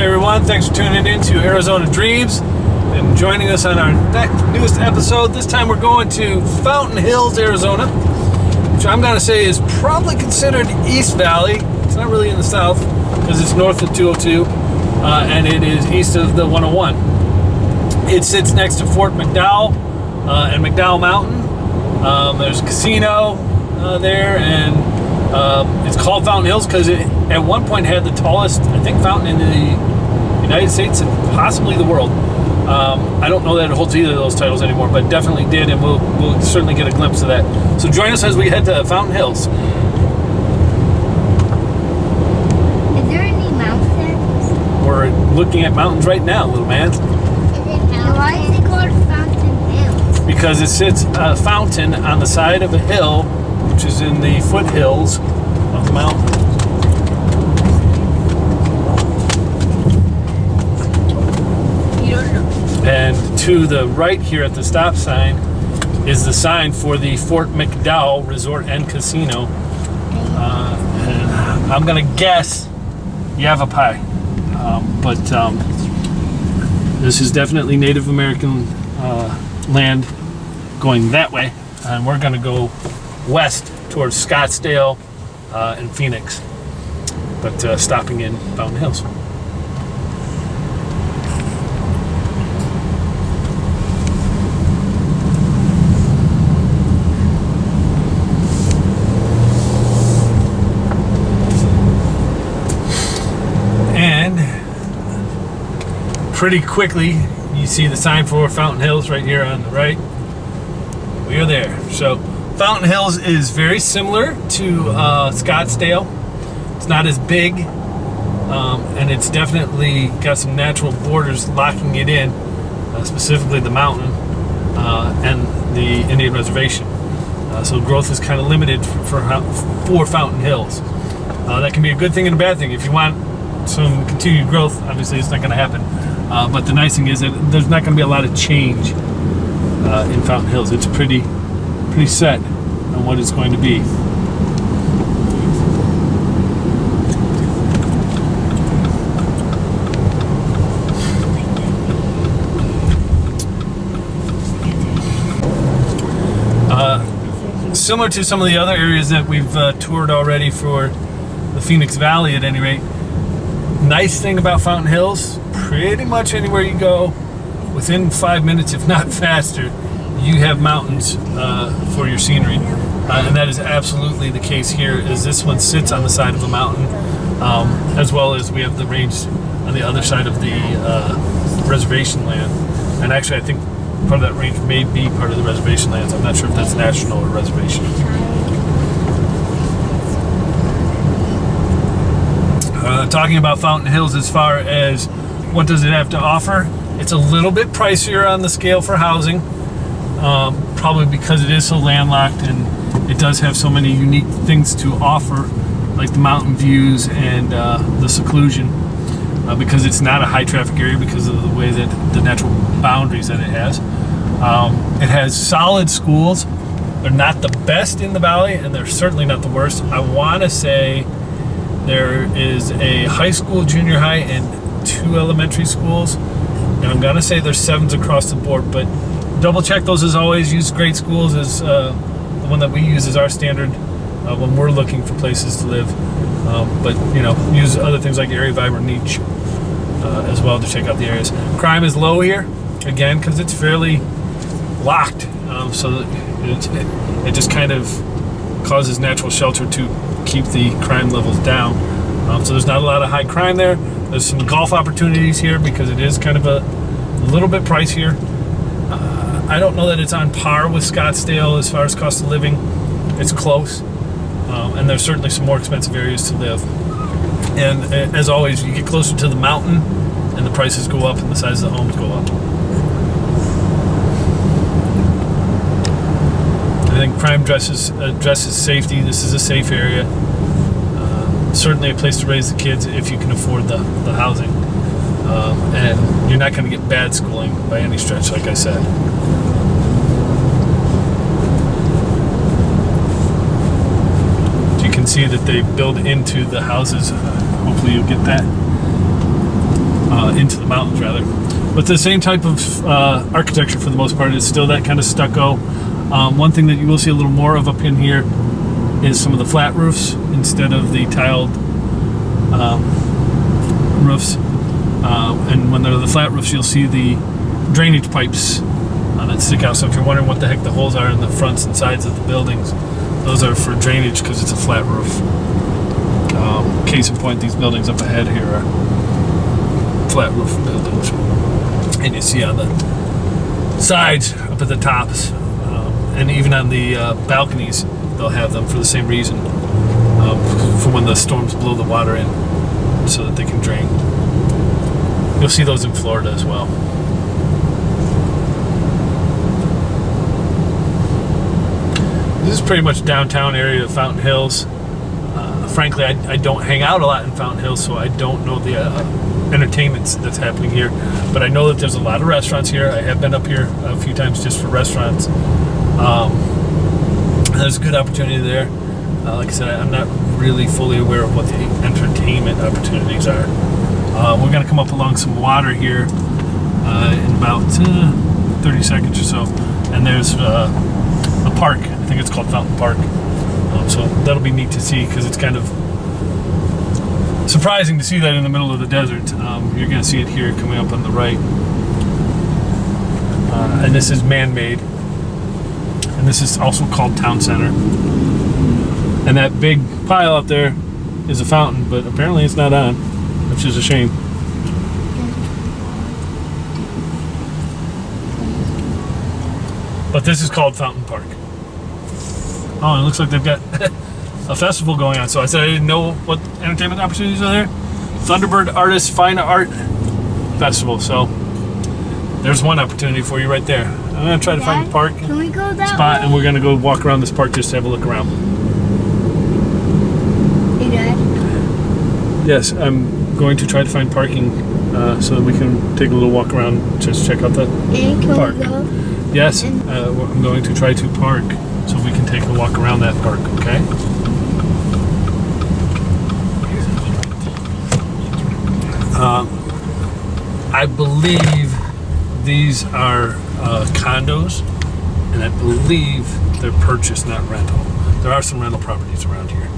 everyone. Thanks for tuning in to Arizona Dreams and joining us on our newest episode. This time we're going to Fountain Hills, Arizona, which I'm going to say is probably considered East Valley. It's not really in the south because it's north of 202 and it is east of the 101. It sits next to Fort McDowell and McDowell Mountain. There's a casino there, and it's called Fountain Hills because it at one point had the tallest, I think, fountain in the United States and possibly the world. I don't know that it holds either of those titles anymore, but definitely did, and we'll certainly get a glimpse of that. So join us as we head to Fountain Hills. Is there any mountains? We're looking at mountains right now, little man. Why is it called Fountain Hills? Because it sits a fountain on the side of a hill, which is in the foothills of the mountain. And to the right here at the stop sign is the sign for the Fort McDowell Resort and Casino. And I'm gonna guess Yavapai, but this is definitely Native American land going that way, and we're gonna go west towards Scottsdale and Phoenix, but stopping in Fountain Hills. And pretty quickly you see the sign for Fountain Hills right here on the right. We are there. So Fountain Hills is very similar to Scottsdale. It's not as big, and it's definitely got some natural borders locking it in, specifically the mountain and the Indian reservation. So growth is kind of limited for Fountain Hills. That can be a good thing and a bad thing. If you want some continued growth, obviously it's not going to happen. But the nice thing is that there's not going to be a lot of change in Fountain Hills. It's pretty set on what it's going to be. Similar to some of the other areas that we've toured already for the Phoenix Valley at any rate, nice thing about Fountain Hills, pretty much anywhere you go, within 5 minutes, if not faster, you have mountains for your scenery. And that is absolutely the case here, as this one sits on the side of a mountain, as well as we have the range on the other side of the reservation land. And actually, I think part of that range may be part of the reservation lands. I'm not sure if that's national or reservation. Talking about Fountain Hills as far as what does it have to offer, it's a little bit pricier on the scale for housing, probably because it is so landlocked and it does have so many unique things to offer, like the mountain views and the seclusion, because it's not a high traffic area because of the way that the natural boundaries that it has. It has solid schools. They're not the best in the valley, and they're certainly not the worst. I want to say there is a high school, junior high, and 2 elementary schools, and I'm gonna say there's 7s across the board, but double check those as always. Use grade schools as the one that we use as our standard when we're looking for places to live, but use other things like Area Vibe or Niche as well to check out the areas. Crime is low here, again, because it's fairly locked, so it just kind of causes natural shelter to keep the crime levels down. So there's not a lot of high crime there. There's some golf opportunities here because it is kind of a little bit pricier. I don't know that it's on par with Scottsdale as far as cost of living. It's close, and there's certainly some more expensive areas to live. And as always, you get closer to the mountain and the prices go up and the size of the homes go up. I think crime addresses safety. This is a safe area. Certainly a place to raise the kids if you can afford the housing. And you're not going to get bad schooling by any stretch, like I said. You can see that they build into the houses. Hopefully you'll get that. into the mountains rather. But the same type of architecture for the most part. Is still that kind of stucco. One thing that you will see a little more of up in here is some of the flat roofs instead of the tiled roofs. And when they're the flat roofs, you'll see the drainage pipes that stick out. So if you're wondering what the heck the holes are in the fronts and sides of the buildings, those are for drainage because it's a flat roof. Case in point, these buildings up ahead here are flat roof buildings. And you see on the sides, up at the tops, and even on the balconies, they'll have them for the same reason, for when the storms blow the water in so that they can drain. You'll see those in Florida as well. This is pretty much downtown area of Fountain Hills. Frankly, I don't hang out a lot in Fountain Hills, so I don't know the entertainment that's happening here. But I know that there's a lot of restaurants here. I have been up here a few times just for restaurants. There's a good opportunity there. Like I said, I'm not really fully aware of what the entertainment opportunities are. We're going to come up along some water here in about 30 seconds or so. And there's a park. I think it's called Fountain Park. So that'll be neat to see because it's kind of surprising to see that in the middle of the desert. You're going to see it here coming up on the right. And this is man-made. And this is also called Town Center. And that big pile up there is a fountain, but apparently it's not on, which is a shame. But this is called Fountain Park. Oh, it looks like they've got a festival going on. So I said I didn't know what entertainment opportunities are there. Thunderbird Artists Fine Art Festival. So there's one opportunity for you right there. I'm going to try to find a park Can we go that spot, way? and we're going to go walk around this park just to have a look around. Hey, Dad. Yes, I'm going to try to find parking so that we can take a little walk around, just check out the And can park. we go? Yes, I'm going to try to park so we can take a walk around that park, okay? I believe these are condos, and I believe they're purchased, not rental. There are some rental properties around here.